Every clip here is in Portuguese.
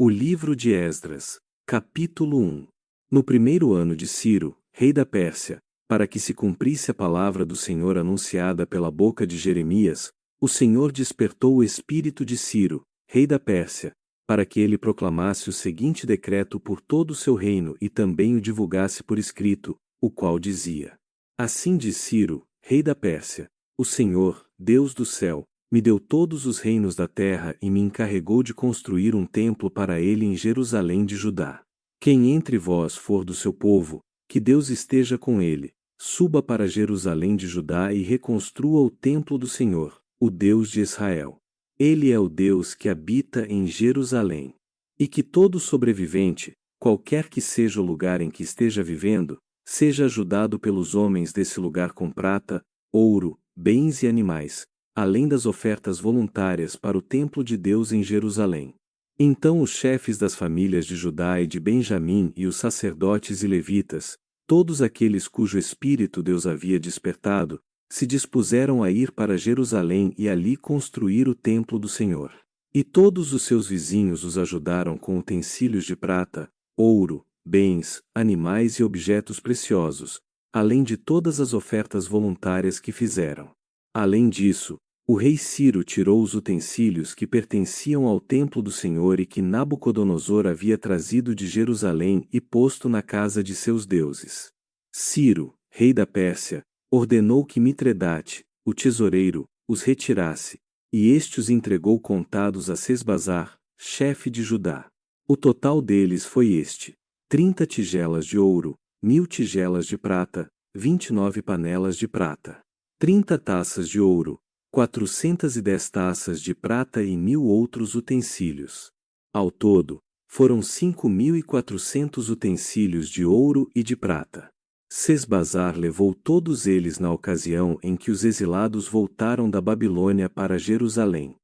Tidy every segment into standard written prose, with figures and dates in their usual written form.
O livro de Esdras, capítulo 1. No primeiro ano de Ciro, rei da Pérsia, para que se cumprisse a palavra do Senhor anunciada pela boca de Jeremias, o Senhor despertou o espírito de Ciro, rei da Pérsia, para que ele proclamasse o seguinte decreto por todo o seu reino e também o divulgasse por escrito, o qual dizia: Assim diz Ciro, rei da Pérsia: O Senhor, Deus do céu, me deu todos os reinos da terra e me encarregou de construir um templo para ele em Jerusalém de Judá. Quem entre vós for do seu povo, que Deus esteja com ele, suba para Jerusalém de Judá e reconstrua o templo do Senhor, o Deus de Israel. Ele é o Deus que habita em Jerusalém. E que todo sobrevivente, qualquer que seja o lugar em que esteja vivendo, seja ajudado pelos homens desse lugar com prata, ouro, bens e animais, além das ofertas voluntárias para o templo de Deus em Jerusalém. Então os chefes das famílias de Judá e de Benjamim e os sacerdotes e levitas, todos aqueles cujo espírito Deus havia despertado, se dispuseram a ir para Jerusalém e ali construir o templo do Senhor. E todos os seus vizinhos os ajudaram com utensílios de prata, ouro, bens, animais e objetos preciosos, além de todas as ofertas voluntárias que fizeram. Além disso, o rei Ciro tirou os utensílios que pertenciam ao templo do Senhor e que Nabucodonosor havia trazido de Jerusalém e posto na casa de seus deuses. Ciro, rei da Pérsia, ordenou que Mitredate, o tesoureiro, os retirasse, e este os entregou contados a Sesbazar, chefe de Judá. O total deles foi este: 30 tigelas de ouro, 1000 tigelas de prata, 29 panelas de prata, 30 taças de ouro, 410 taças de prata e 1000 outros utensílios. Ao todo, foram 5.400 utensílios de ouro e de prata. Sesbazar levou todos eles na ocasião em que os exilados voltaram da Babilônia para Jerusalém.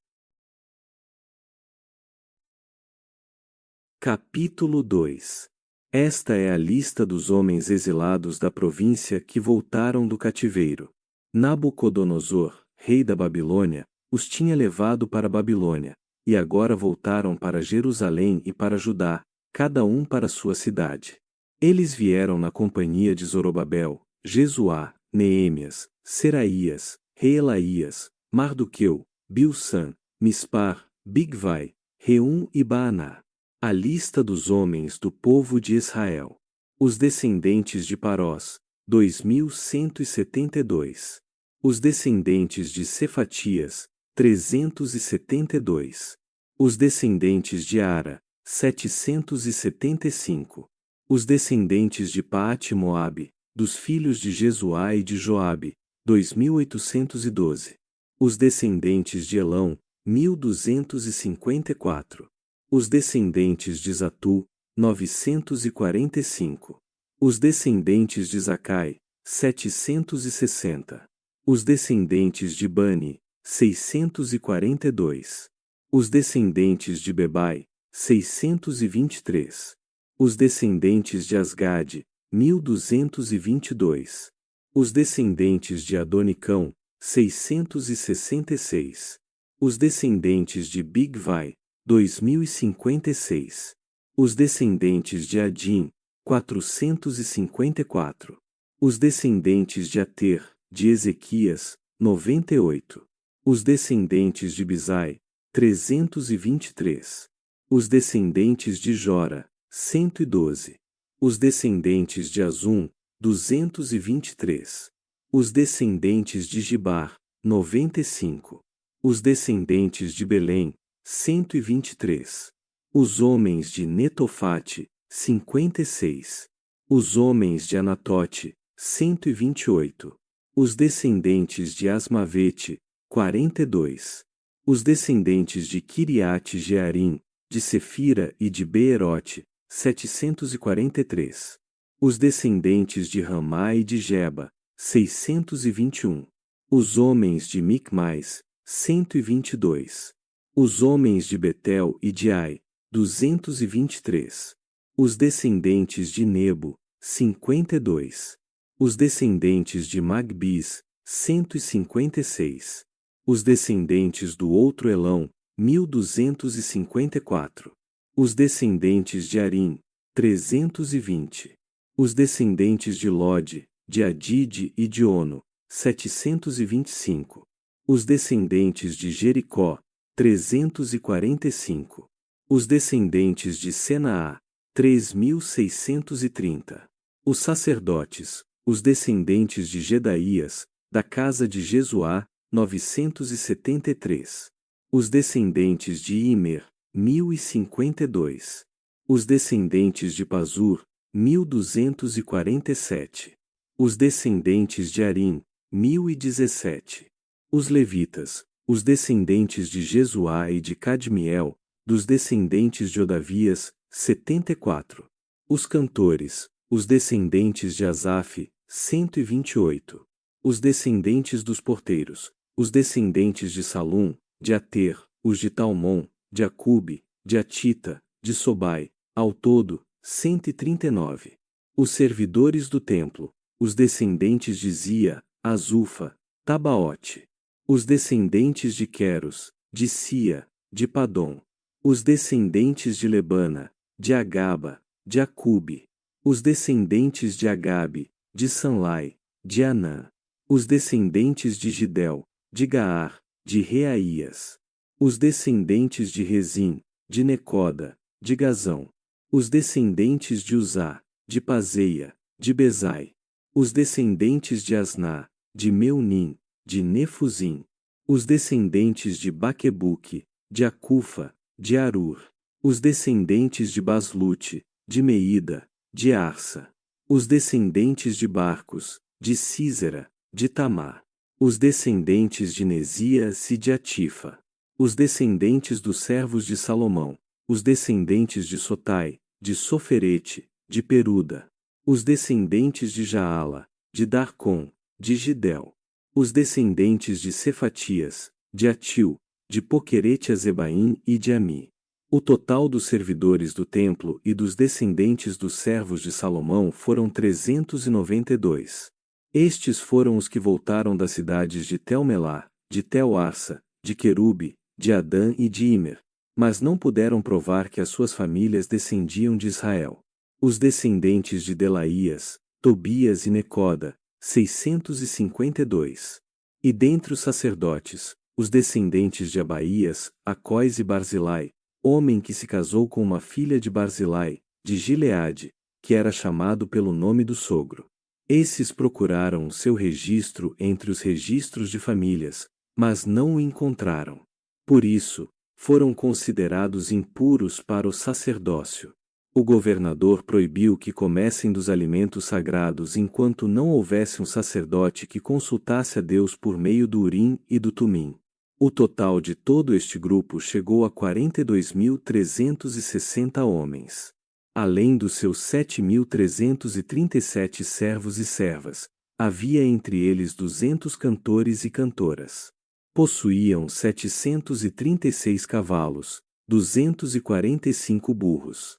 Capítulo 2. Esta é a lista dos homens exilados da província que voltaram do cativeiro. Nabucodonosor, rei da Babilônia, os tinha levado para a Babilônia, e agora voltaram para Jerusalém e para Judá, cada um para sua cidade. Eles vieram na companhia de Zorobabel, Jesuá, Neemias, Seraías, Reelaías, Mardoqueu, Bilsan, Mispar, Bigvai, Reum e Baaná. A lista dos homens do povo de Israel. Os descendentes de Parós, 2.172. Os descendentes de Cefatias, 372. Os descendentes de Ara, 775. Os descendentes de Paate-Moabe, dos filhos de Jesuá e de Joabe, 2.812. Os descendentes de Elão, 1.254. Os descendentes de Zatu, 945. Os descendentes de Zacai, 760. Os descendentes de Bani, 642. Os descendentes de Bebai, 623. Os descendentes de Asgade, 1.222. Os descendentes de Adonicão, 666. Os descendentes de Bigvai, 2.056. Os descendentes de Adim, 454. Os descendentes de Ater, de Ezequias, 98. Os descendentes de Bizai, 323. Os descendentes de Jora, 112. Os descendentes de Azum, 223. Os descendentes de Gibar, 95. Os descendentes de Belém, 123. Os homens de Netofate, 56. Os homens de Anatote, 128. Os descendentes de Asmavete, 42. Os descendentes de Kiriate Jearim, de Sefira e de Beerote, 743. Os descendentes de Ramá e de Geba, 621. Os homens de Micmais, 122. Os homens de Betel e de Ai, 223. Os descendentes de Nebo, 52. Os descendentes de Magbis, 156. Os descendentes do outro Elão, 1.254. Os descendentes de Arim, 320. Os descendentes de Lode, de Adide e de Ono, 725. Os descendentes de Jericó, 345. Os descendentes de Senaá, 3.630. Os sacerdotes, os descendentes de Gedaías, da casa de Jesuá, 973. Os descendentes de Imer, 1052. Os descendentes de Pazur, 1247. Os descendentes de Arim, 1017. Os levitas, os descendentes de Jesuá e de Cadmiel, dos descendentes de Odavias, 74. Os cantores, os descendentes de Asaf, 128. Os descendentes dos porteiros, os descendentes de Salum, de Ater, os de Talmon, de Acube, de Atita, de Sobai, ao todo, 139. Os servidores do templo, os descendentes de Zia, Azufa, Tabaote. Os descendentes de Queros, de Sia, de Padom. Os descendentes de Lebana, de Agaba, de Acube. Os descendentes de Agabe, de Sanlai, de Anã. Os descendentes de Gidel, de Gaar, de Reaías. Os descendentes de Rezim, de Necoda, de Gazão. Os descendentes de Uzá, de Pazeia, de Bezai. Os descendentes de Asná, de Meunim, de Nefuzim. Os descendentes de Baquebuque, de Acufa, de Arur. Os descendentes de Baslute, de Meida, de Arsa. Os descendentes de Barcos, de Císera, de Tamar. Os descendentes de Nesias e de Atifa. Os descendentes dos servos de Salomão. Os descendentes de Sotai, de Soferete, de Peruda. Os descendentes de Jaala, de Darcom, de Gidel. Os descendentes de Cefatias, de Atil, de Poquerete-Azebaim e de Ami. O total dos servidores do templo e dos descendentes dos servos de Salomão foram 392. Estes foram os que voltaram das cidades de Tel-Melá, de Tel-Arsa, de Querube, de Adã e de Imer, mas não puderam provar que as suas famílias descendiam de Israel. Os descendentes de Delaías, Tobias e Necoda, 652. E dentre os sacerdotes, os descendentes de Abaías, Acóis e Barzilai, homem que se casou com uma filha de Barzilai, de Gileade, que era chamado pelo nome do sogro. Esses procuraram o seu registro entre os registros de famílias, mas não o encontraram. Por isso, foram considerados impuros para o sacerdócio. O governador proibiu que comessem dos alimentos sagrados enquanto não houvesse um sacerdote que consultasse a Deus por meio do Urim e do Tumim. O total de todo este grupo chegou a 42.360 homens. Além dos seus 7.337 servos e servas, havia entre eles 200 cantores e cantoras. Possuíam 736 cavalos, 245 burros,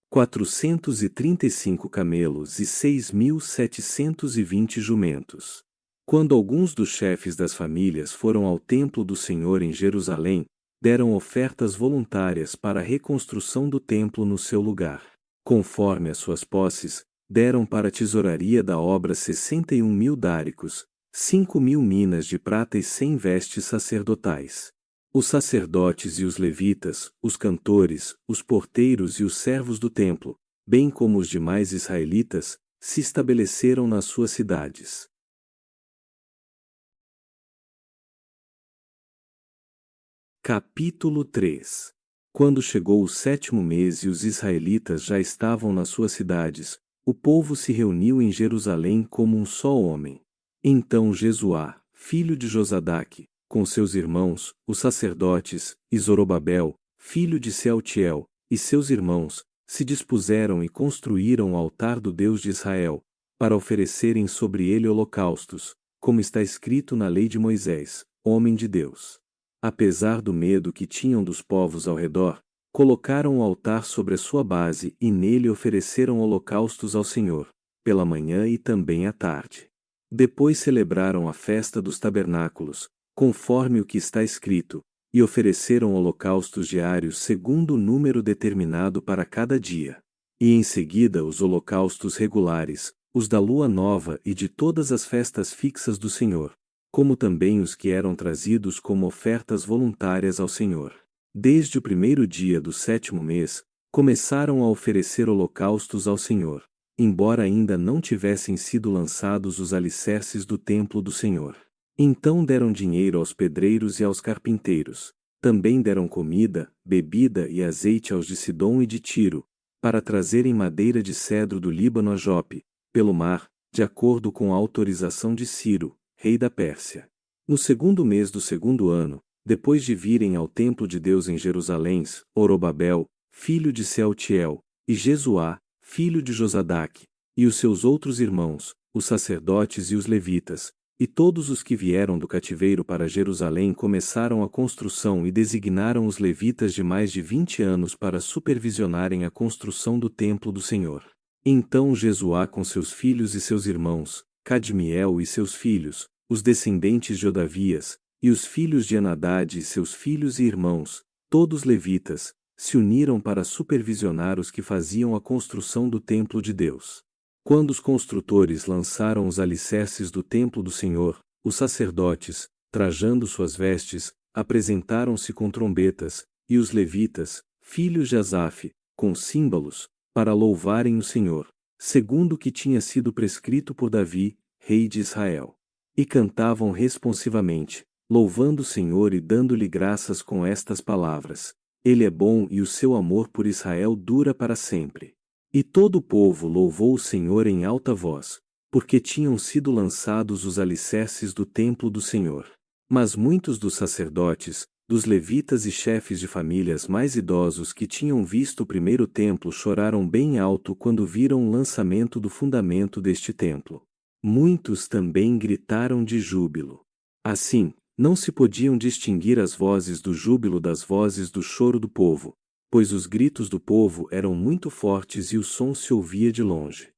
435 camelos e 6.720 jumentos. Quando alguns dos chefes das famílias foram ao templo do Senhor em Jerusalém, deram ofertas voluntárias para a reconstrução do templo no seu lugar. Conforme as suas posses, deram para a tesouraria da obra 61.000 dáricos, 5.000 minas de prata e 100 vestes sacerdotais. Os sacerdotes e os levitas, os cantores, os porteiros e os servos do templo, bem como os demais israelitas, se estabeleceram nas suas cidades. Capítulo 3. Quando chegou o 7º mês e os israelitas já estavam nas suas cidades, o povo se reuniu em Jerusalém como um só homem. Então Jesuá, filho de Josadaque, com seus irmãos, os sacerdotes, e Zorobabel, filho de Sealtiel, e seus irmãos, se dispuseram e construíram o altar do Deus de Israel, para oferecerem sobre ele holocaustos, como está escrito na lei de Moisés, homem de Deus. Apesar do medo que tinham dos povos ao redor, colocaram o altar sobre a sua base e nele ofereceram holocaustos ao Senhor, pela manhã e também à tarde. Depois celebraram a festa dos tabernáculos, conforme o que está escrito: e ofereceram holocaustos diários segundo o número determinado para cada dia. E em seguida os holocaustos regulares, os da lua nova e de todas as festas fixas do Senhor, como também os que eram trazidos como ofertas voluntárias ao Senhor. Desde o primeiro dia do 7º mês, começaram a oferecer holocaustos ao Senhor, embora ainda não tivessem sido lançados os alicerces do templo do Senhor. Então deram dinheiro aos pedreiros e aos carpinteiros. Também deram comida, bebida e azeite aos de Sidom e de Tiro, para trazerem madeira de cedro do Líbano a Jope, pelo mar, de acordo com a autorização de Ciro, rei da Pérsia. No 2º mês do 2º ano, depois de virem ao templo de Deus em Jerusalém, Zorobabel, filho de Sealtiel, e Jesuá, filho de Josadaque, e os seus outros irmãos, os sacerdotes e os levitas, e todos os que vieram do cativeiro para Jerusalém começaram a construção e designaram os levitas de mais de 20 anos para supervisionarem a construção do templo do Senhor. Então Jesuá com seus filhos e seus irmãos, Cadmiel e seus filhos, os descendentes de Odavias, e os filhos de Anadade e seus filhos e irmãos, todos levitas, se uniram para supervisionar os que faziam a construção do templo de Deus. Quando os construtores lançaram os alicerces do templo do Senhor, os sacerdotes, trajando suas vestes, apresentaram-se com trombetas, e os levitas, filhos de Asaf, com símbolos, para louvarem o Senhor, segundo o que tinha sido prescrito por Davi, rei de Israel. E cantavam responsivamente, louvando o Senhor e dando-lhe graças com estas palavras: Ele é bom e o seu amor por Israel dura para sempre. E todo o povo louvou o Senhor em alta voz, porque tinham sido lançados os alicerces do templo do Senhor. Mas muitos dos sacerdotes, dos levitas e chefes de famílias mais idosos que tinham visto o primeiro templo choraram bem alto quando viram o lançamento do fundamento deste templo. Muitos também gritaram de júbilo. Assim, não se podiam distinguir as vozes do júbilo das vozes do choro do povo, pois os gritos do povo eram muito fortes e o som se ouvia de longe.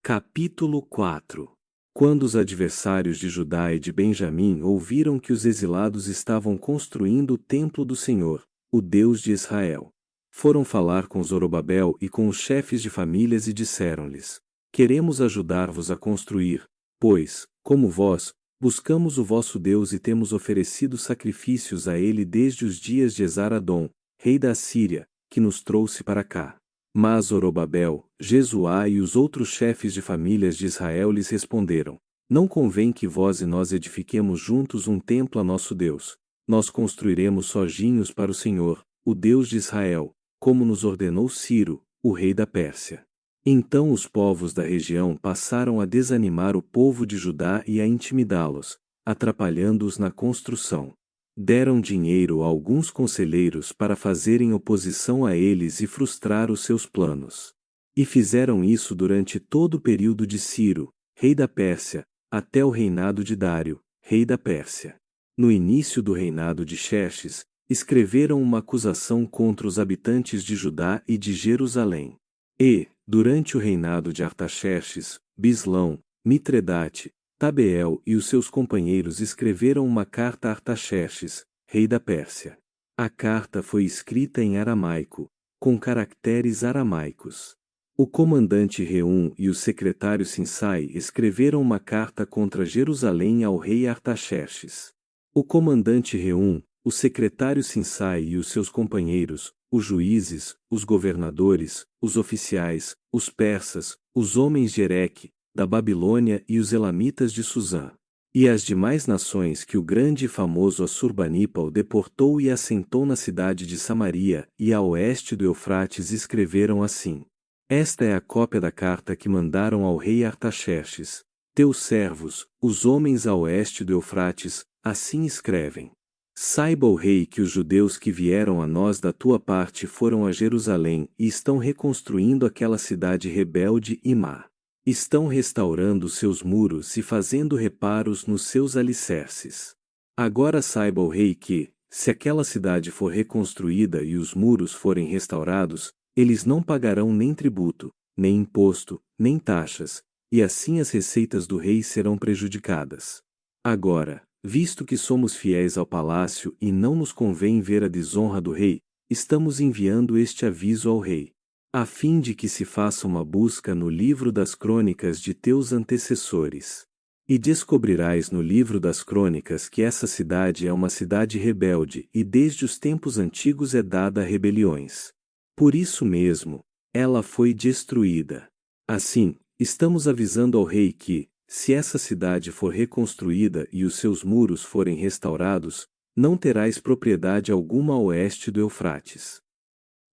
Capítulo 4. Quando os adversários de Judá e de Benjamim ouviram que os exilados estavam construindo o templo do Senhor, o Deus de Israel, foram falar com Zorobabel e com os chefes de famílias e disseram-lhes: Queremos ajudar-vos a construir, pois, como vós, buscamos o vosso Deus e temos oferecido sacrifícios a ele desde os dias de Esar-Adom, rei da Assíria, que nos trouxe para cá. Mas Zorobabel, Jesuá e os outros chefes de famílias de Israel lhes responderam: Não convém que vós e nós edifiquemos juntos um templo a nosso Deus. Nós construiremos sozinhos para o Senhor, o Deus de Israel, como nos ordenou Ciro, o rei da Pérsia. Então os povos da região passaram a desanimar o povo de Judá e a intimidá-los, atrapalhando-os na construção. Deram dinheiro a alguns conselheiros para fazerem oposição a eles e frustrar os seus planos. E fizeram isso durante todo o período de Ciro, rei da Pérsia, até o reinado de Dário, rei da Pérsia. No início do reinado de Xerxes, escreveram uma acusação contra os habitantes de Judá e de Jerusalém. E, durante o reinado de Artaxerxes, Bislão, Mitredate, Tabeel e os seus companheiros escreveram uma carta a Artaxerxes, rei da Pérsia. A carta foi escrita em aramaico, com caracteres aramaicos. O comandante Reum e o secretário Sinsai escreveram uma carta contra Jerusalém ao rei Artaxerxes. O comandante Reum, o secretário Sinsai e os seus companheiros, os juízes, os governadores, os oficiais, os persas, os homens de Ereque, da Babilônia e os elamitas de Susã, e as demais nações que o grande e famoso Assurbanipal deportou e assentou na cidade de Samaria e a oeste do Eufrates escreveram assim: Esta é a cópia da carta que mandaram ao rei Artaxerxes. Teus servos, os homens a oeste do Eufrates, assim escrevem. Saiba o rei que os judeus que vieram a nós da tua parte foram a Jerusalém e estão reconstruindo aquela cidade rebelde e má. Estão restaurando seus muros e fazendo reparos nos seus alicerces. Agora saiba o rei que, se aquela cidade for reconstruída e os muros forem restaurados, eles não pagarão nem tributo, nem imposto, nem taxas, e assim as receitas do rei serão prejudicadas. Agora, visto que somos fiéis ao palácio e não nos convém ver a desonra do rei, estamos enviando este aviso ao rei, a fim de que se faça uma busca no livro das crônicas de teus antecessores. E descobrirás no livro das crônicas que essa cidade é uma cidade rebelde e desde os tempos antigos é dada a rebeliões. Por isso mesmo, ela foi destruída. Assim, estamos avisando ao rei que, se essa cidade for reconstruída e os seus muros forem restaurados, não terás propriedade alguma a oeste do Eufrates.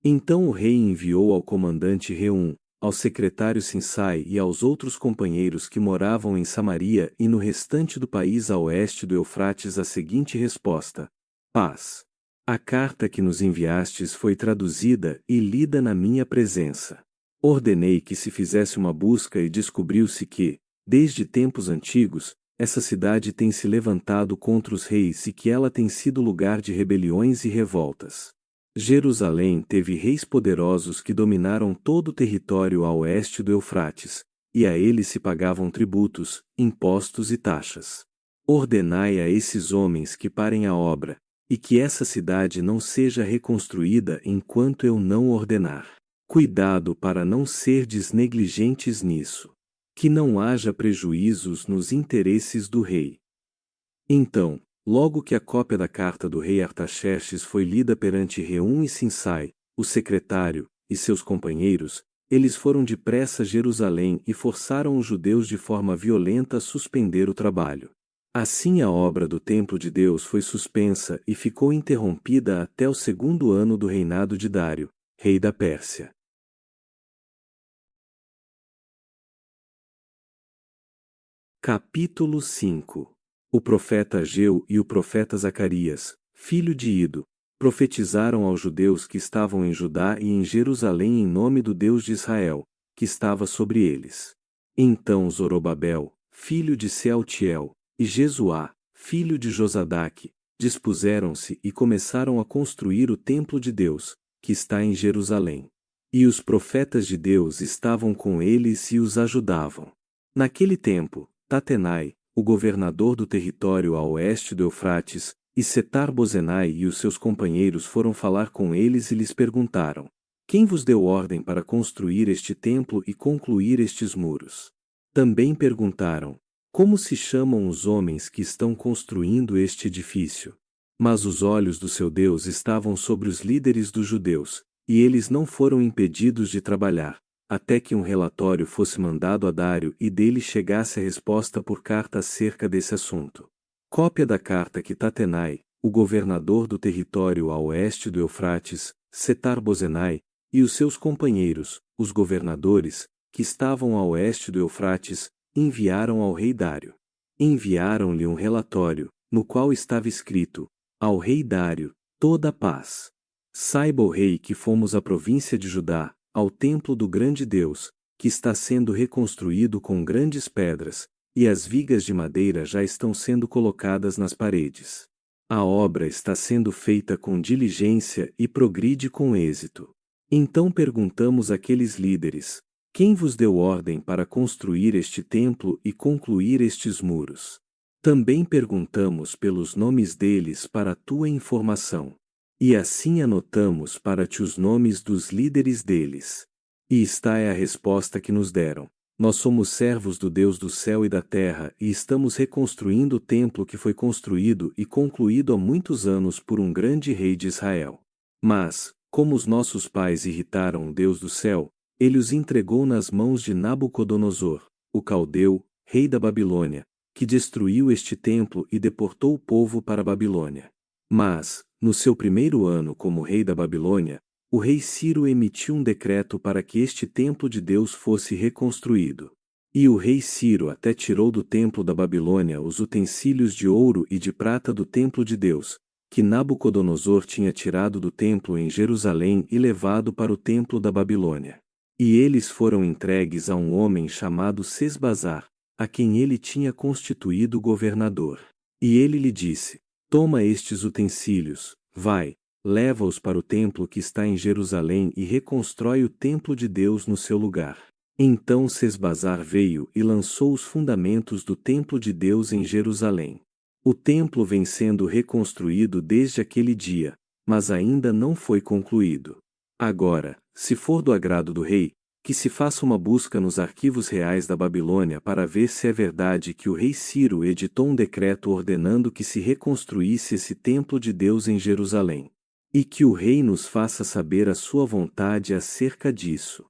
Então o rei enviou ao comandante Reum, ao secretário Sinsai e aos outros companheiros que moravam em Samaria e no restante do país a oeste do Eufrates a seguinte resposta: Paz. A carta que nos enviastes foi traduzida e lida na minha presença. Ordenei que se fizesse uma busca e descobriu-se que, desde tempos antigos, essa cidade tem se levantado contra os reis e que ela tem sido lugar de rebeliões e revoltas. Jerusalém teve reis poderosos que dominaram todo o território a oeste do Eufrates, e a eles se pagavam tributos, impostos e taxas. Ordenai a esses homens que parem a obra, e que essa cidade não seja reconstruída enquanto eu não ordenar. Cuidado para não serdes negligentes nisso. Que não haja prejuízos nos interesses do rei. Então, logo que a cópia da carta do rei Artaxerxes foi lida perante Reum e Sinsai, o secretário, e seus companheiros, eles foram depressa a Jerusalém e forçaram os judeus de forma violenta a suspender o trabalho. Assim a obra do templo de Deus foi suspensa e ficou interrompida até o 2º ano do reinado de Dário, rei da Pérsia. Capítulo 5. O profeta Ageu e o profeta Zacarias, filho de Ido, profetizaram aos judeus que estavam em Judá e em Jerusalém em nome do Deus de Israel, que estava sobre eles. Então Zorobabel, filho de Sealtiel, e Jesuá, filho de Josadaque, dispuseram-se e começaram a construir o templo de Deus, que está em Jerusalém. E os profetas de Deus estavam com eles e os ajudavam. Naquele tempo, Tatenai, o governador do território a oeste do Eufrates, e Setar-Bozenai e os seus companheiros foram falar com eles e lhes perguntaram: Quem vos deu ordem para construir este templo e concluir estes muros? Também perguntaram: Como se chamam os homens que estão construindo este edifício? Mas os olhos do seu Deus estavam sobre os líderes dos judeus, e eles não foram impedidos de trabalhar, até que um relatório fosse mandado a Dário e dele chegasse a resposta por carta acerca desse assunto. Cópia da carta que Tatenai, o governador do território a oeste do Eufrates, Setar-Bozenai, e os seus companheiros, os governadores, que estavam a oeste do Eufrates, enviaram ao rei Dário. Enviaram-lhe um relatório, no qual estava escrito: Ao rei Dário, toda a paz. Saiba o rei que fomos à província de Judá, ao templo do grande Deus, que está sendo reconstruído com grandes pedras, e as vigas de madeira já estão sendo colocadas nas paredes. A obra está sendo feita com diligência e progride com êxito. Então perguntamos àqueles líderes: Quem vos deu ordem para construir este templo e concluir estes muros? Também perguntamos pelos nomes deles para a tua informação. E assim anotamos para ti os nomes dos líderes deles. E esta é a resposta que nos deram: Nós somos servos do Deus do céu e da terra e estamos reconstruindo o templo que foi construído e concluído há muitos anos por um grande rei de Israel. Mas, como os nossos pais irritaram o Deus do céu, ele os entregou nas mãos de Nabucodonosor, o caldeu, rei da Babilônia, que destruiu este templo e deportou o povo para a Babilônia. Mas, no seu 1º ano como rei da Babilônia, o rei Ciro emitiu um decreto para que este templo de Deus fosse reconstruído. E o rei Ciro até tirou do templo da Babilônia os utensílios de ouro e de prata do templo de Deus, que Nabucodonosor tinha tirado do templo em Jerusalém e levado para o templo da Babilônia. E eles foram entregues a um homem chamado Sesbazar, a quem ele tinha constituído governador. E ele lhe disse: Toma estes utensílios, vai, leva-os para o templo que está em Jerusalém e reconstrói o templo de Deus no seu lugar. Então Sesbazar veio e lançou os fundamentos do templo de Deus em Jerusalém. O templo vem sendo reconstruído desde aquele dia, mas ainda não foi concluído. Agora, se for do agrado do rei, que se faça uma busca nos arquivos reais da Babilônia para ver se é verdade que o rei Ciro editou um decreto ordenando que se reconstruísse esse templo de Deus em Jerusalém. E que o rei nos faça saber a sua vontade acerca disso.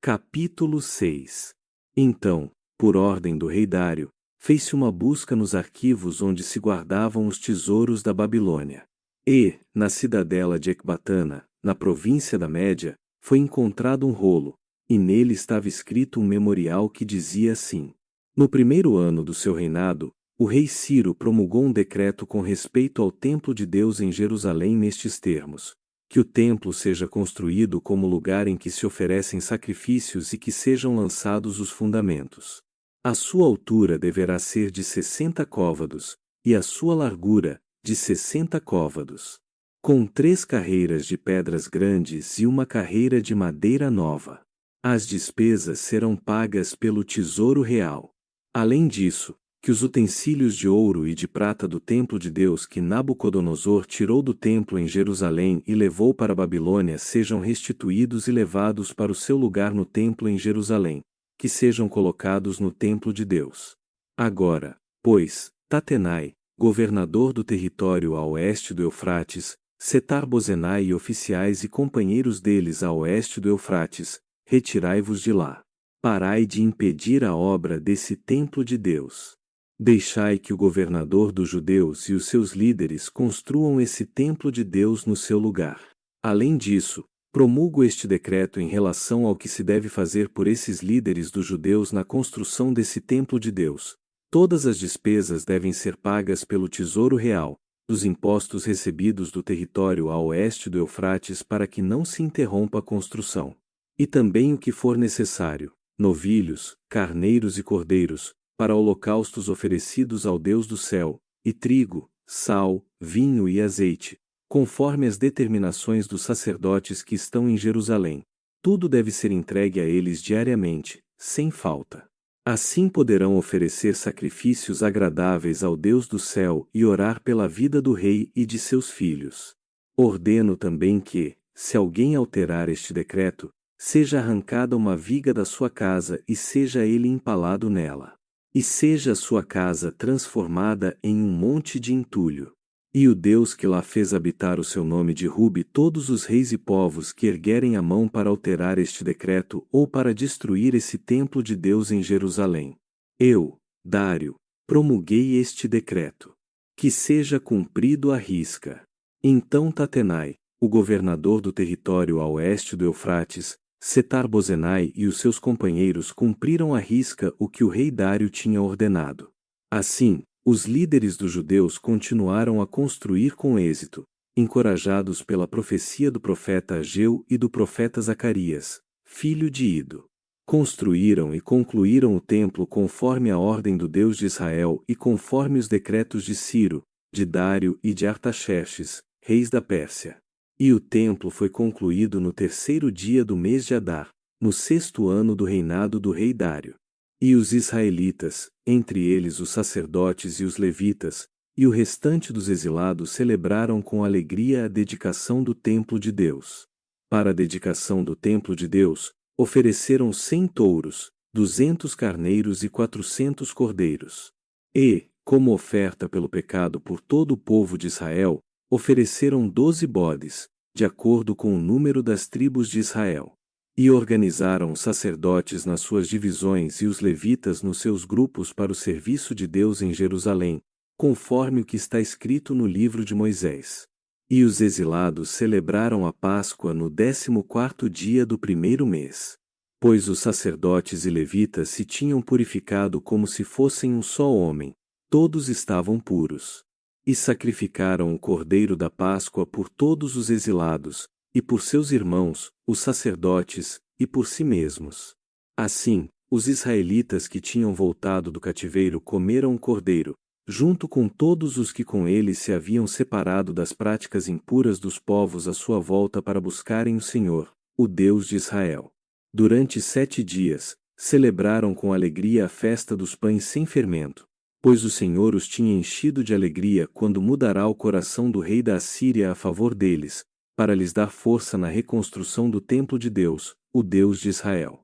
Capítulo 6. Então, por ordem do rei Dário, fez-se uma busca nos arquivos onde se guardavam os tesouros da Babilônia. E, na cidadela de Ecbatana, na província da Média, foi encontrado um rolo, e nele estava escrito um memorial que dizia assim: No primeiro ano do seu reinado, o rei Ciro promulgou um decreto com respeito ao templo de Deus em Jerusalém nestes termos: que o templo seja construído como lugar em que se oferecem sacrifícios e que sejam lançados os fundamentos. A sua altura deverá ser de 60 côvados, e a sua largura, de 60 côvados. Com 3 carreiras de pedras grandes e uma carreira de madeira nova. As despesas serão pagas pelo tesouro real. Além disso, que os utensílios de ouro e de prata do templo de Deus que Nabucodonosor tirou do templo em Jerusalém e levou para a Babilônia sejam restituídos e levados para o seu lugar no templo em Jerusalém, que sejam colocados no templo de Deus. Agora, pois, Tatenai, governador do território a oeste do Eufrates, Setar-Bozenai e oficiais e companheiros deles a oeste do Eufrates, retirai-vos de lá. Parai de impedir a obra desse templo de Deus. Deixai que o governador dos judeus e os seus líderes construam esse templo de Deus no seu lugar. Além disso, promulgo este decreto em relação ao que se deve fazer por esses líderes dos judeus na construção desse templo de Deus. Todas as despesas devem ser pagas pelo tesouro real, dos impostos recebidos do território a oeste do Eufrates para que não se interrompa a construção. E também o que for necessário, novilhos, carneiros e cordeiros, para holocaustos oferecidos ao Deus do céu, e trigo, sal, vinho e azeite, conforme as determinações dos sacerdotes que estão em Jerusalém. Tudo deve ser entregue a eles diariamente, sem falta. Assim poderão oferecer sacrifícios agradáveis ao Deus do céu e orar pela vida do rei e de seus filhos. Ordeno também que, se alguém alterar este decreto, seja arrancada uma viga da sua casa e seja ele empalado nela. E seja a sua casa transformada em um monte de entulho. E o Deus que lá fez habitar o seu nome derrube todos os reis e povos que erguerem a mão para alterar este decreto ou para destruir esse templo de Deus em Jerusalém. Eu, Dário, promulguei este decreto. Que seja cumprido à risca. Então Tatenai, o governador do território a oeste do Eufrates, Setar-Bozenai e os seus companheiros cumpriram à risca o que o rei Dário tinha ordenado. Assim, os líderes dos judeus continuaram a construir com êxito, encorajados pela profecia do profeta Ageu e do profeta Zacarias, filho de Ido. Construíram e concluíram o templo conforme a ordem do Deus de Israel e conforme os decretos de Ciro, de Dário e de Artaxerxes, reis da Pérsia. E o templo foi concluído no 3º dia do mês de Adar, no 6º ano do reinado do rei Dário. E os israelitas, entre eles os sacerdotes e os levitas, e o restante dos exilados celebraram com alegria a dedicação do templo de Deus. Para a dedicação do templo de Deus, ofereceram 100 touros, 200 carneiros e 400 cordeiros. E, como oferta pelo pecado por todo o povo de Israel, ofereceram 12 bodes, de acordo com o número das tribos de Israel. E organizaram os sacerdotes nas suas divisões e os levitas nos seus grupos para o serviço de Deus em Jerusalém, conforme o que está escrito no livro de Moisés. E os exilados celebraram a Páscoa no 14º dia do primeiro mês. Pois os sacerdotes e levitas se tinham purificado como se fossem um só homem, todos estavam puros. E sacrificaram o cordeiro da Páscoa por todos os exilados, e por seus irmãos, os sacerdotes, e por si mesmos. Assim, os israelitas que tinham voltado do cativeiro comeram o cordeiro, junto com todos os que com ele se haviam separado das práticas impuras dos povos à sua volta para buscarem o Senhor, o Deus de Israel. Durante 7 dias, celebraram com alegria a festa dos pães sem fermento, pois o Senhor os tinha enchido de alegria quando mudará o coração do rei da Assíria a favor deles, para lhes dar força na reconstrução do templo de Deus, o Deus de Israel.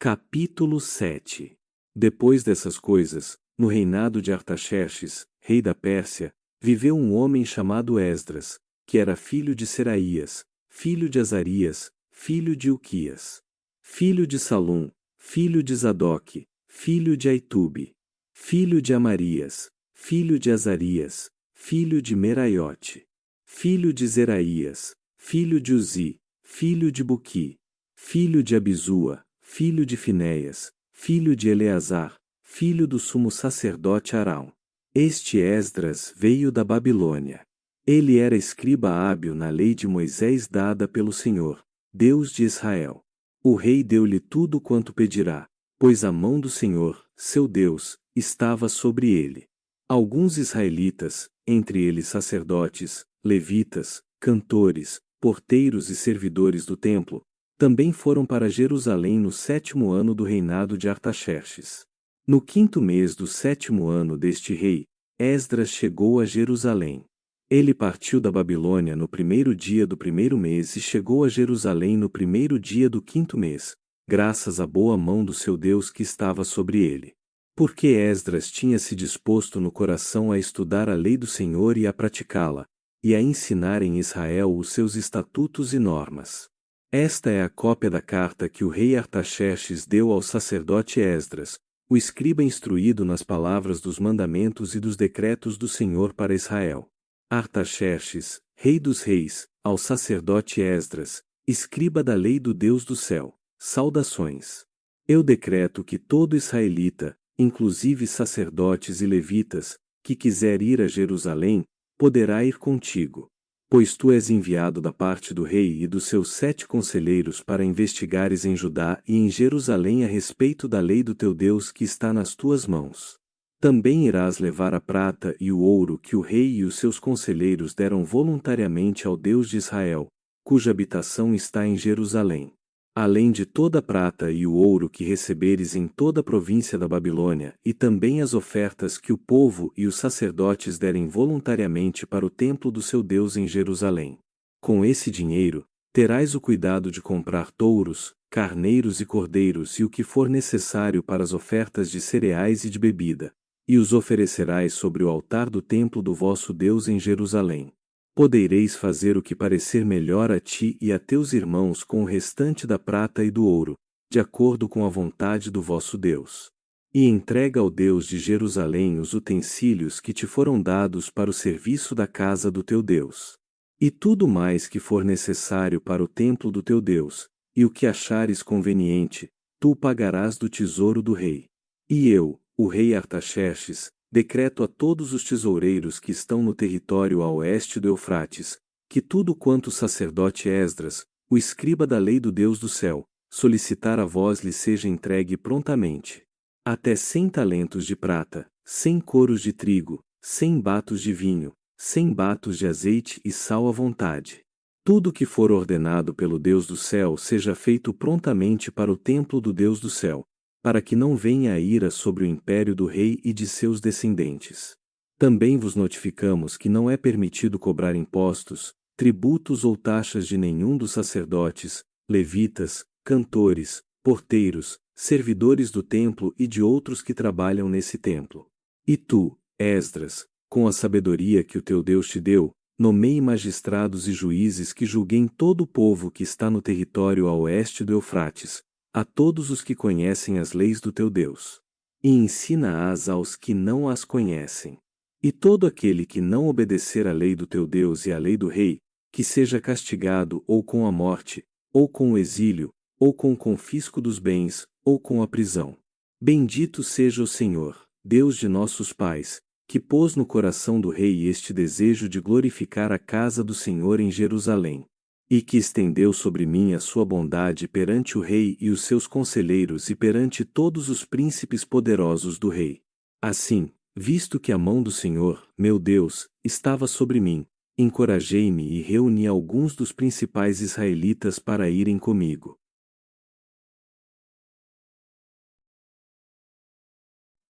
Capítulo 7. Depois dessas coisas, no reinado de Artaxerxes, rei da Pérsia, viveu um homem chamado Esdras, que era filho de Seraías, filho de Azarias, filho de Uquias, filho de Salum, filho de Zadoque, filho de Aitube, filho de Amarias, filho de Azarias, filho de Meraiote, filho de Zeraías, filho de Uzi, filho de Buqui, filho de Abizua, filho de Finéias, filho de Eleazar, filho do sumo sacerdote Arão. Este Esdras veio da Babilônia. Ele era escriba hábil na lei de Moisés dada pelo Senhor, Deus de Israel. O rei deu-lhe tudo quanto pedirá, pois a mão do Senhor, seu Deus, estava sobre ele. Alguns israelitas, entre eles sacerdotes, levitas, cantores, porteiros e servidores do templo, também foram para Jerusalém no 7º ano do reinado de Artaxerxes. No 5º mês do 7º ano deste rei, Esdras chegou a Jerusalém. Ele partiu da Babilônia no 1º dia do 1º mês e chegou a Jerusalém no 1º dia do 5º mês, graças à boa mão do seu Deus que estava sobre ele. Porque Esdras tinha se disposto no coração a estudar a lei do Senhor e a praticá-la, e a ensinar em Israel os seus estatutos e normas. Esta é a cópia da carta que o rei Artaxerxes deu ao sacerdote Esdras, o escriba instruído nas palavras dos mandamentos e dos decretos do Senhor para Israel. Artaxerxes, rei dos reis, ao sacerdote Esdras, escriba da lei do Deus do céu, saudações. Eu decreto que todo israelita, inclusive sacerdotes e levitas, que quiser ir a Jerusalém, poderá ir contigo. Pois tu és enviado da parte do rei e dos seus 7 conselheiros para investigares em Judá e em Jerusalém a respeito da lei do teu Deus que está nas tuas mãos. Também irás levar a prata e o ouro que o rei e os seus conselheiros deram voluntariamente ao Deus de Israel, cuja habitação está em Jerusalém. Além de toda a prata e o ouro que receberes em toda a província da Babilônia, e também as ofertas que o povo e os sacerdotes derem voluntariamente para o templo do seu Deus em Jerusalém. Com esse dinheiro, terás o cuidado de comprar touros, carneiros e cordeiros e o que for necessário para as ofertas de cereais e de bebida, e os oferecerás sobre o altar do templo do vosso Deus em Jerusalém. Podereis fazer o que parecer melhor a ti e a teus irmãos com o restante da prata e do ouro, de acordo com a vontade do vosso Deus. E entrega ao Deus de Jerusalém os utensílios que te foram dados para o serviço da casa do teu Deus. E tudo mais que for necessário para o templo do teu Deus, e o que achares conveniente, tu o pagarás do tesouro do rei. E eu, o rei Artaxerxes, decreto a todos os tesoureiros que estão no território a oeste do Eufrates, que tudo quanto o sacerdote Esdras, o escriba da lei do Deus do céu, solicitar a vós lhe seja entregue prontamente. Até 100 talentos de prata, 100 coros de trigo, 100 batos de vinho, 100 batos de azeite e sal à vontade. Tudo que for ordenado pelo Deus do céu seja feito prontamente para o templo do Deus do céu, para que não venha a ira sobre o império do rei e de seus descendentes. Também vos notificamos que não é permitido cobrar impostos, tributos ou taxas de nenhum dos sacerdotes, levitas, cantores, porteiros, servidores do templo e de outros que trabalham nesse templo. E tu, Esdras, com a sabedoria que o teu Deus te deu, nomeie magistrados e juízes que julguem todo o povo que está no território a oeste do Eufrates, a todos os que conhecem as leis do teu Deus. E ensina-as aos que não as conhecem. E todo aquele que não obedecer à lei do teu Deus e à lei do rei, que seja castigado ou com a morte, ou com o exílio, ou com o confisco dos bens, ou com a prisão. Bendito seja o Senhor, Deus de nossos pais, que pôs no coração do rei este desejo de glorificar a casa do Senhor em Jerusalém. e que estendeu sobre mim a sua bondade perante o rei e os seus conselheiros e perante todos os príncipes poderosos do rei. Assim, visto que a mão do Senhor, meu Deus, estava sobre mim, encorajei-me e reuni alguns dos principais israelitas para irem comigo.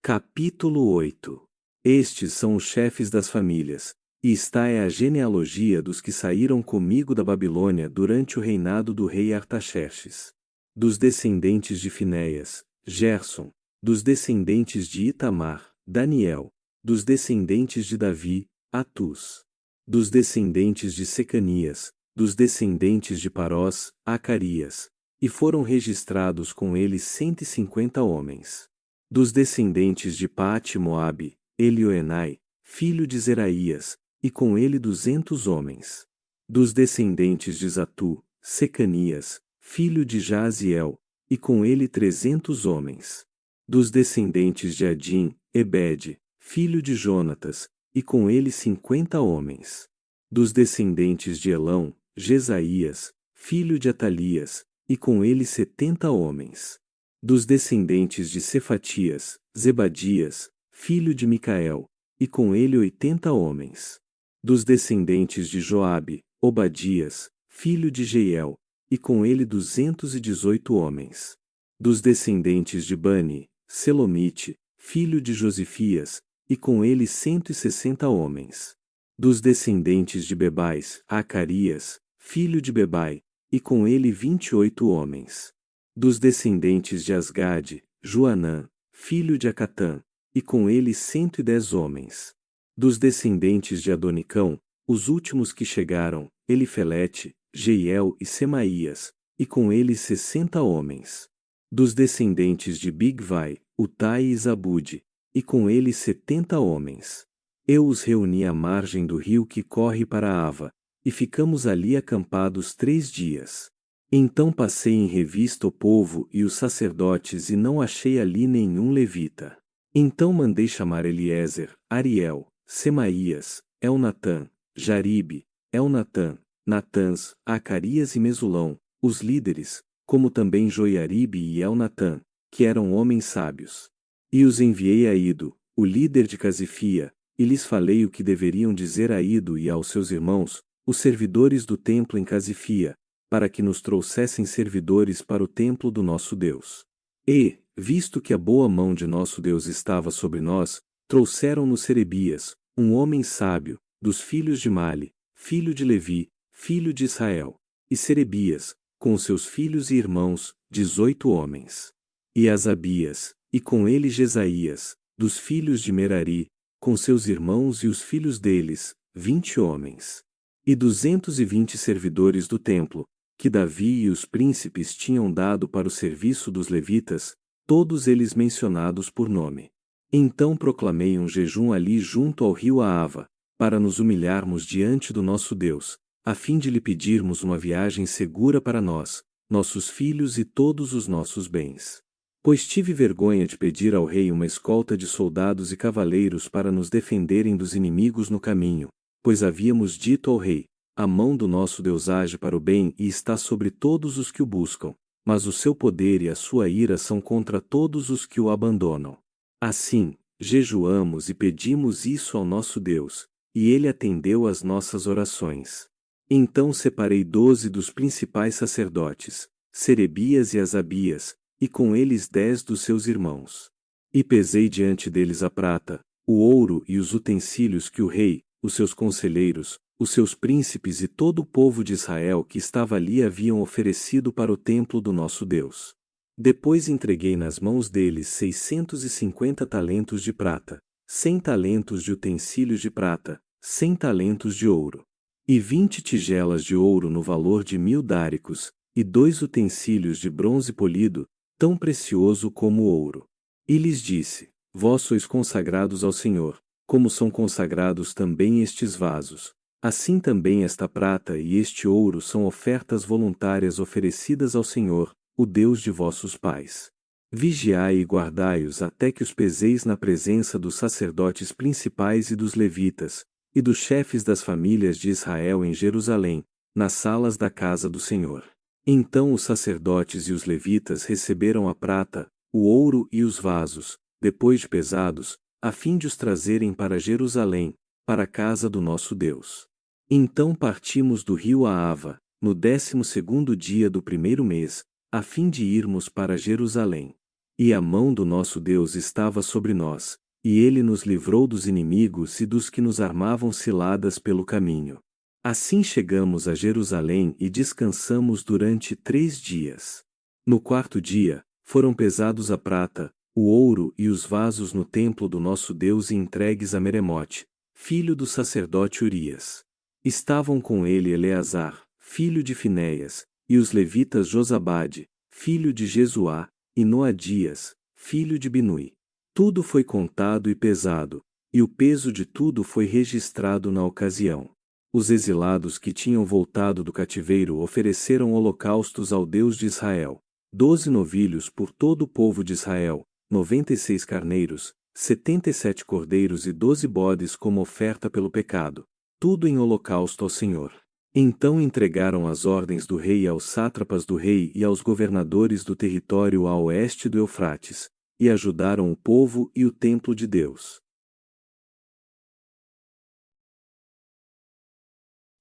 Capítulo 8. Estes são os chefes das famílias, e esta é a genealogia dos que saíram comigo da Babilônia durante o reinado do rei Artaxerxes. Dos descendentes de Finéias, Gerson; dos descendentes de Itamar, Daniel; dos descendentes de Davi, Atus; dos descendentes de Secanias; dos descendentes de Parós, Acarias; e foram registrados com eles 150 homens. Dos descendentes de Paate-Moabe, Elioenai, filho de Zeraías, e com ele 200 homens. Dos descendentes de Zatu, Secanias, filho de Jaziel, e com ele 300 homens. Dos descendentes de Adim, Ebede, filho de Jonatas, e com ele 50 homens. Dos descendentes de Elão, Jesaías, filho de Atalias, e com ele 70 homens. Dos descendentes de Cefatias, Zebadias, filho de Micael, e com ele 80 homens. Dos descendentes de Joabe, Obadias, filho de Jeiel, e com ele 218 homens. Dos descendentes de Bani, Selomite, filho de Josifias, e com ele 160 homens. Dos descendentes de Bebais, Acarias, filho de Bebai, e com ele 28 homens. Dos descendentes de Asgade, Joanã, filho de Acatã, e com ele 110 homens. Dos descendentes de Adonicão, os últimos que chegaram, Elifelete, Jeiel e Semaías, e com eles 60 homens. Dos descendentes de Bigvai, Utai e Zabude, e com eles 70 homens. Eu os reuni à margem do rio que corre para Ava, e ficamos ali acampados 3 dias. Então passei em revista o povo e os sacerdotes e não achei ali nenhum levita. Então mandei chamar Eliezer, Ariel, Semaías, Elnatã, Jaribe, Elnatã, Natãs, Acarias e Mesulão, os líderes, como também Joiaribe e Elnatã, que eram homens sábios. E os enviei a Ido, o líder de Casifia, e lhes falei o que deveriam dizer a Ido e aos seus irmãos, os servidores do templo em Casifia, para que nos trouxessem servidores para o templo do nosso Deus. E, visto que a boa mão de nosso Deus estava sobre nós, trouxeram-nos Serebias, um homem sábio, dos filhos de Mali, filho de Levi, filho de Israel, e Serebias, com seus filhos e irmãos, 18 homens. E Asabias, e com ele Jesaías, dos filhos de Merari, com seus irmãos e os filhos deles, 20 homens. E 220 servidores do templo, que Davi e os príncipes tinham dado para o serviço dos levitas, todos eles mencionados por nome. Então proclamei um jejum ali junto ao rio Ahava, para nos humilharmos diante do nosso Deus, a fim de lhe pedirmos uma viagem segura para nós, nossos filhos e todos os nossos bens. Pois tive vergonha de pedir ao rei uma escolta de soldados e cavaleiros para nos defenderem dos inimigos no caminho, pois havíamos dito ao rei: a mão do nosso Deus age para o bem e está sobre todos os que o buscam, mas o seu poder e a sua ira são contra todos os que o abandonam. Assim, jejuamos e pedimos isso ao nosso Deus, e ele atendeu às nossas orações. Então separei 12 dos principais sacerdotes, Serebias e Asabias, e com eles 10 dos seus irmãos. E pesei diante deles a prata, o ouro e os utensílios que o rei, os seus conselheiros, os seus príncipes e todo o povo de Israel que estava ali haviam oferecido para o templo do nosso Deus. Depois entreguei nas mãos deles 650 talentos de prata, 100 talentos de utensílios de prata, 100 talentos de ouro, e 20 tigelas de ouro no valor de 1000 dáricos, e 2 utensílios de bronze polido, tão precioso como o ouro. E lhes disse: Vós sois consagrados ao Senhor, como são consagrados também estes vasos. Assim também esta prata e este ouro são ofertas voluntárias oferecidas ao Senhor, o Deus de vossos pais. Vigiai e guardai-os até que os peseis na presença dos sacerdotes principais e dos levitas, e dos chefes das famílias de Israel em Jerusalém, nas salas da casa do Senhor. Então os sacerdotes e os levitas receberam a prata, o ouro e os vasos, depois de pesados, a fim de os trazerem para Jerusalém, para a casa do nosso Deus. Então partimos do rio Ahava, no 12º dia do primeiro mês, a fim de irmos para Jerusalém. E a mão do nosso Deus estava sobre nós, e ele nos livrou dos inimigos e dos que nos armavam ciladas pelo caminho. Assim chegamos a Jerusalém e descansamos durante 3 dias. No 4º dia, foram pesados a prata, o ouro e os vasos no templo do nosso Deus e entregues a Meremote, filho do sacerdote Urias. Estavam com ele Eleazar, filho de Finéias, e os levitas Josabade, filho de Jesuá, e Noadias, filho de Binui. Tudo foi contado e pesado, e o peso de tudo foi registrado na ocasião. Os exilados que tinham voltado do cativeiro ofereceram holocaustos ao Deus de Israel: 12 novilhos por todo o povo de Israel, 96 carneiros, 77 cordeiros e 12 bodes como oferta pelo pecado, tudo em holocausto ao Senhor. Então entregaram as ordens do rei aos sátrapas do rei e aos governadores do território a oeste do Eufrates, e ajudaram o povo e o templo de Deus.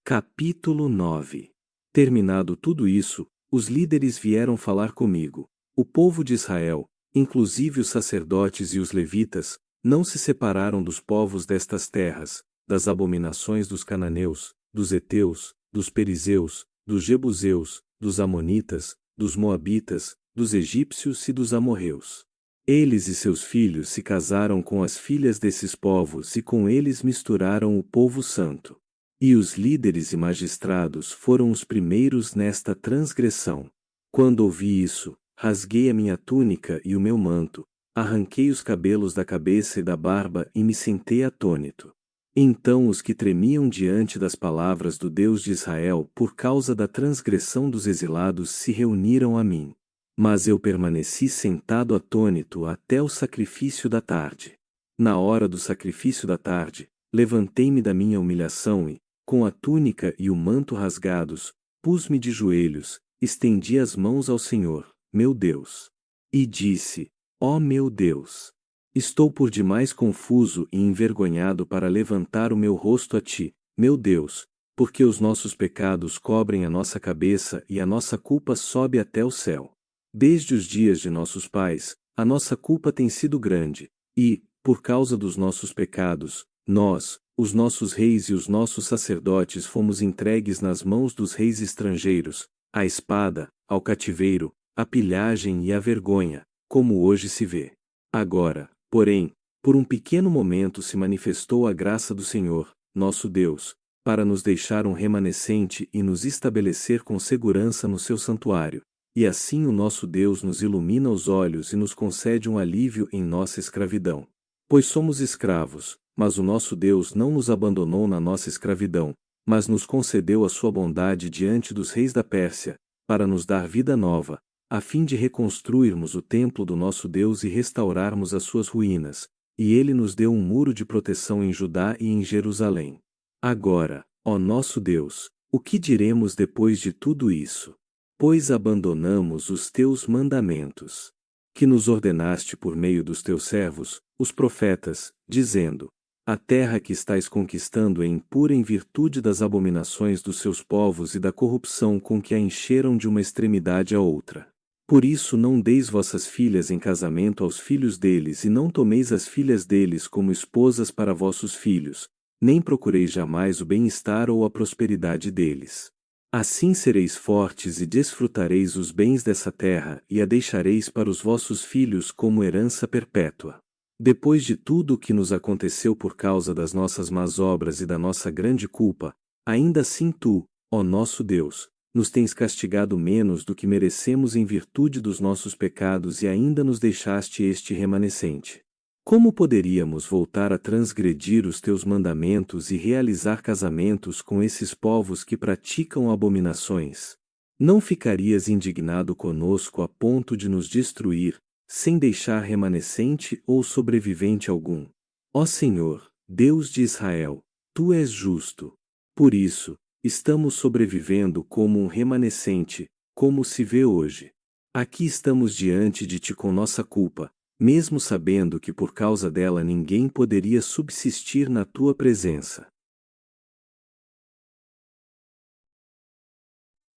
Capítulo 9. Terminado tudo isso, os líderes vieram falar comigo. O povo de Israel, inclusive os sacerdotes e os levitas, não se separaram dos povos destas terras, das abominações dos cananeus, dos heteus, dos perizeus, dos jebuseus, dos amonitas, dos moabitas, dos egípcios e dos amorreus. Eles e seus filhos se casaram com as filhas desses povos e com eles misturaram o povo santo. E os líderes e magistrados foram os primeiros nesta transgressão. Quando ouvi isso, rasguei a minha túnica e o meu manto, arranquei os cabelos da cabeça e da barba e me sentei atônito. Então os que tremiam diante das palavras do Deus de Israel por causa da transgressão dos exilados se reuniram a mim. Mas eu permaneci sentado atônito até o sacrifício da tarde. Na hora do sacrifício da tarde, levantei-me da minha humilhação e, com a túnica e o manto rasgados, pus-me de joelhos, estendi as mãos ao Senhor, meu Deus. E disse: ó meu Deus! Estou por demais confuso e envergonhado para levantar o meu rosto a ti, meu Deus, porque os nossos pecados cobrem a nossa cabeça e a nossa culpa sobe até o céu. Desde os dias de nossos pais, a nossa culpa tem sido grande, e, por causa dos nossos pecados, nós, os nossos reis e os nossos sacerdotes fomos entregues nas mãos dos reis estrangeiros, à espada, ao cativeiro, à pilhagem e à vergonha, como hoje se vê. Agora, porém, por um pequeno momento se manifestou a graça do Senhor, nosso Deus, para nos deixar um remanescente e nos estabelecer com segurança no seu santuário, e assim o nosso Deus nos ilumina os olhos e nos concede um alívio em nossa escravidão. Pois somos escravos, mas o nosso Deus não nos abandonou na nossa escravidão, mas nos concedeu a sua bondade diante dos reis da Pérsia, para nos dar vida nova, a fim de reconstruirmos o templo do nosso Deus e restaurarmos as suas ruínas, e ele nos deu um muro de proteção em Judá e em Jerusalém. Agora, ó nosso Deus, o que diremos depois de tudo isso? Pois abandonamos os teus mandamentos, que nos ordenaste por meio dos teus servos, os profetas, dizendo: a terra que estais conquistando é impura em virtude das abominações dos seus povos e da corrupção com que a encheram de uma extremidade a outra. Por isso não deis vossas filhas em casamento aos filhos deles e não tomeis as filhas deles como esposas para vossos filhos, nem procureis jamais o bem-estar ou a prosperidade deles. Assim sereis fortes e desfrutareis os bens dessa terra e a deixareis para os vossos filhos como herança perpétua. Depois de tudo o que nos aconteceu por causa das nossas más obras e da nossa grande culpa, ainda assim tu, ó nosso Deus, nos tens castigado menos do que merecemos em virtude dos nossos pecados e ainda nos deixaste este remanescente. Como poderíamos voltar a transgredir os teus mandamentos e realizar casamentos com esses povos que praticam abominações? Não ficarias indignado conosco a ponto de nos destruir, sem deixar remanescente ou sobrevivente algum? Ó Senhor, Deus de Israel, tu és justo. Por isso, Estamos sobrevivendo como um remanescente, como se vê hoje. Aqui estamos diante de ti com nossa culpa, mesmo sabendo que por causa dela ninguém poderia subsistir na tua presença.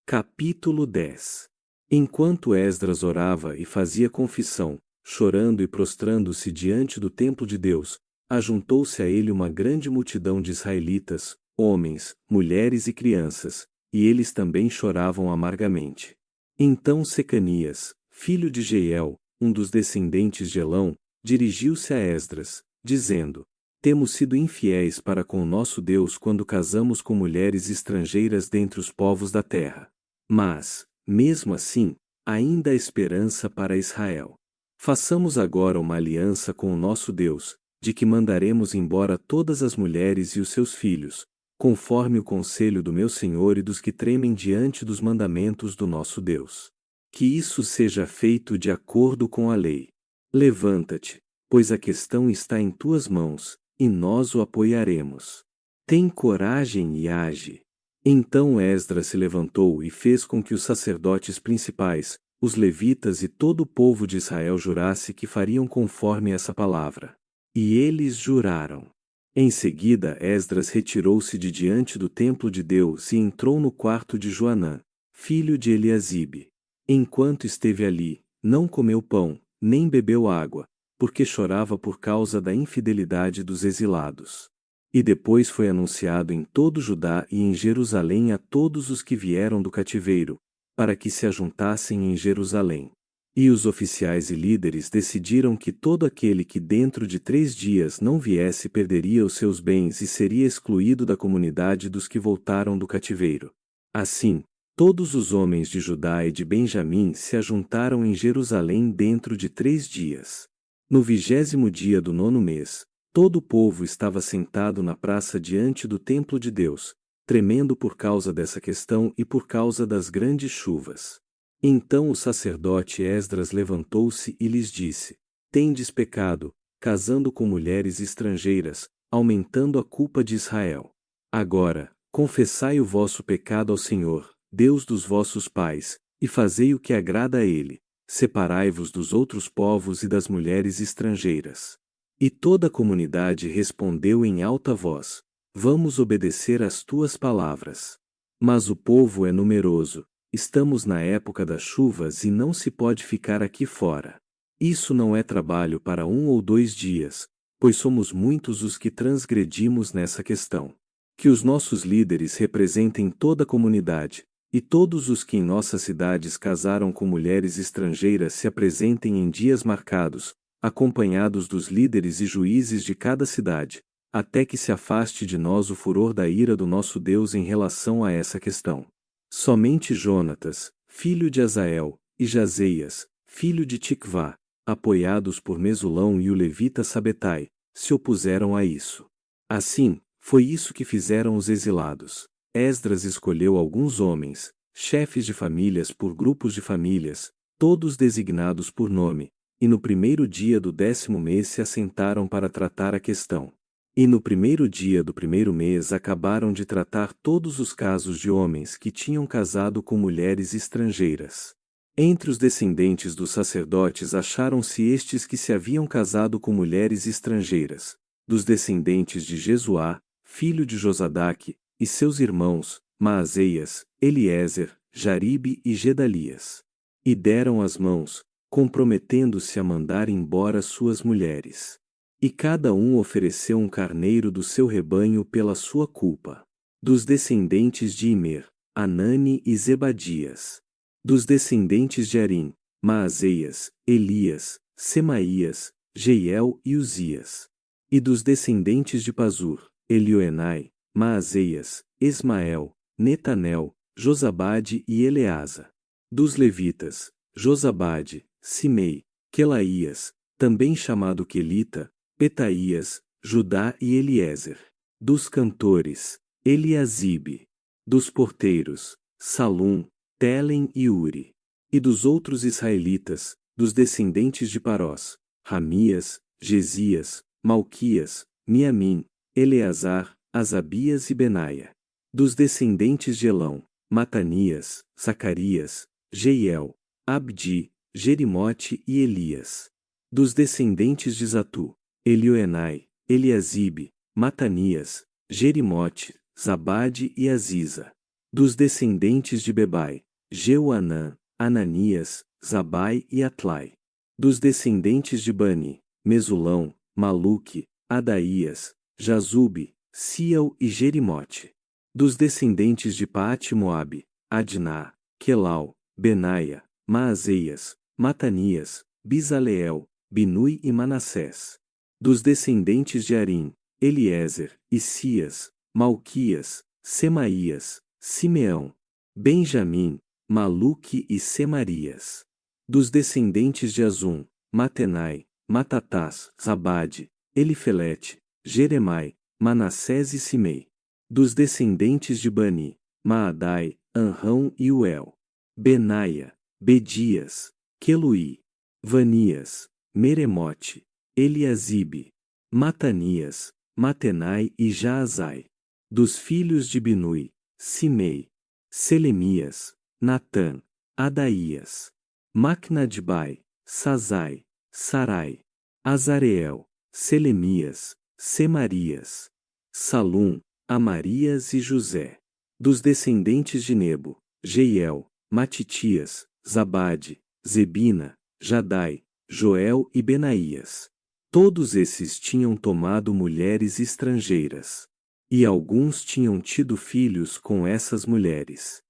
Capítulo 10. Enquanto Esdras orava e fazia confissão, chorando e prostrando-se diante do templo de Deus, ajuntou-se a ele uma grande multidão de israelitas, homens, mulheres e crianças, e eles também choravam amargamente. Então Secanias, filho de Jeiel, um dos descendentes de Elão, dirigiu-se a Esdras, dizendo: Temos sido infiéis para com o nosso Deus quando casamos com mulheres estrangeiras dentre os povos da terra. Mas, mesmo assim, ainda há esperança para Israel. Façamos agora uma aliança com o nosso Deus, de que mandaremos embora todas as mulheres e os seus filhos, conforme o conselho do meu Senhor e dos que tremem diante dos mandamentos do nosso Deus. Que isso seja feito de acordo com a lei. Levanta-te, pois a questão está em tuas mãos, e nós o apoiaremos. Tem coragem e age. Então Esdras se levantou e fez com que os sacerdotes principais, os levitas e todo o povo de Israel jurasse que fariam conforme essa palavra. E eles juraram. Em seguida Esdras retirou-se de diante do templo de Deus e entrou no quarto de Joanã, filho de Eliasibe. Enquanto esteve ali, não comeu pão, nem bebeu água, porque chorava por causa da infidelidade dos exilados. E depois foi anunciado em todo Judá e em Jerusalém a todos os que vieram do cativeiro, para que se ajuntassem em Jerusalém. E os oficiais e líderes decidiram que todo aquele que dentro de 3 dias não viesse perderia os seus bens e seria excluído da comunidade dos que voltaram do cativeiro. Assim, todos os homens de Judá e de Benjamim se ajuntaram em Jerusalém dentro de 3 dias. No 20º dia do 9º mês, todo o povo estava sentado na praça diante do templo de Deus, tremendo por causa dessa questão e por causa das grandes chuvas. Então o sacerdote Esdras levantou-se e lhes disse: Tendes pecado, casando com mulheres estrangeiras, aumentando a culpa de Israel. Agora, confessai o vosso pecado ao Senhor, Deus dos vossos pais, e fazei o que agrada a Ele. Separai-vos dos outros povos e das mulheres estrangeiras. E toda a comunidade respondeu em alta voz: Vamos obedecer às tuas palavras. Mas o povo é numeroso. Estamos na época das chuvas e não se pode ficar aqui fora. Isso não é trabalho para 1 ou 2 dias, pois somos muitos os que transgredimos nessa questão. Que os nossos líderes representem toda a comunidade, e todos os que em nossas cidades casaram com mulheres estrangeiras se apresentem em dias marcados, acompanhados dos líderes e juízes de cada cidade, até que se afaste de nós o furor da ira do nosso Deus em relação a essa questão. Somente Jonatas, filho de Azael, e Jazeias, filho de Tikvá, apoiados por Mesulão e o levita Sabetai, se opuseram a isso. Assim, foi isso que fizeram os exilados. Esdras escolheu alguns homens, chefes de famílias por grupos de famílias, todos designados por nome, e no primeiro dia do 10º mês se assentaram para tratar a questão. E no primeiro dia do primeiro mês acabaram de tratar todos os casos de homens que tinham casado com mulheres estrangeiras. Entre os descendentes dos sacerdotes acharam-se estes que se haviam casado com mulheres estrangeiras, dos descendentes de Jesuá, filho de Josadaque, e seus irmãos, Maazeias, Eliezer, Jaribe e Gedalias. E deram as mãos, comprometendo-se a mandar embora suas mulheres. E cada um ofereceu um carneiro do seu rebanho pela sua culpa. Dos descendentes de Imer, Anani e Zebadias. Dos descendentes de Arim, Maazeias, Elias, Semaías, Jeiel e Uzias. E dos descendentes de Pazur, Elioenai, Maazeias, Ismael, Netanel, Josabade e Eleasa. Dos levitas, Josabade, Simei, Quelaías, também chamado Quelita, Petaías, Judá e Eliezer. Dos cantores, Eliasibe. Dos porteiros, Salum, Telem e Uri. E dos outros israelitas, dos descendentes de Parós, Ramias, Gesias, Malquias, Miamim, Eleazar, Asabias e Benaia. Dos descendentes de Elão, Matanias, Zacarias, Jeiel, Abdi, Jerimote e Elias. Dos descendentes de Zatu, Elioenai, Eliasibe, Matanias, Jerimote, Zabade e Aziza. Dos descendentes de Bebai, Jeuanã, Ananias, Zabai e Atlai. Dos descendentes de Bani, Mesulão, Maluque, Adaías, Jazube, Siel e Jerimote. Dos descendentes de Paate-Moabe, Adná, Quelau, Benaia, Maazeias, Matanias, Bizaleel, Binui e Manassés. Dos descendentes de Arim, Eliezer, Isias, Malquias, Semaías, Simeão, Benjamim, Maluque e Semarias. Dos descendentes de Azum, Matenai, Matatás, Zabade, Elifelete, Jeremai, Manassés e Simei. Dos descendentes de Bani, Maadai, Anrão e Uel. Benaia, Bedias, Queluí, Vanias, Meremote, Eliasibe, Matanias, Matenai e Jaazai. Dos filhos de Binui, Simei, Selemias, Natã, Adaías, Macnadbai, Sazai, Sarai, Azareel, Selemias, Semarias, Salum, Amarias e José. Dos descendentes de Nebo, Jeiel, Matitias, Zabade, Zebina, Jadai, Joel e Benaías. Todos esses tinham tomado mulheres estrangeiras. E alguns tinham tido filhos com essas mulheres.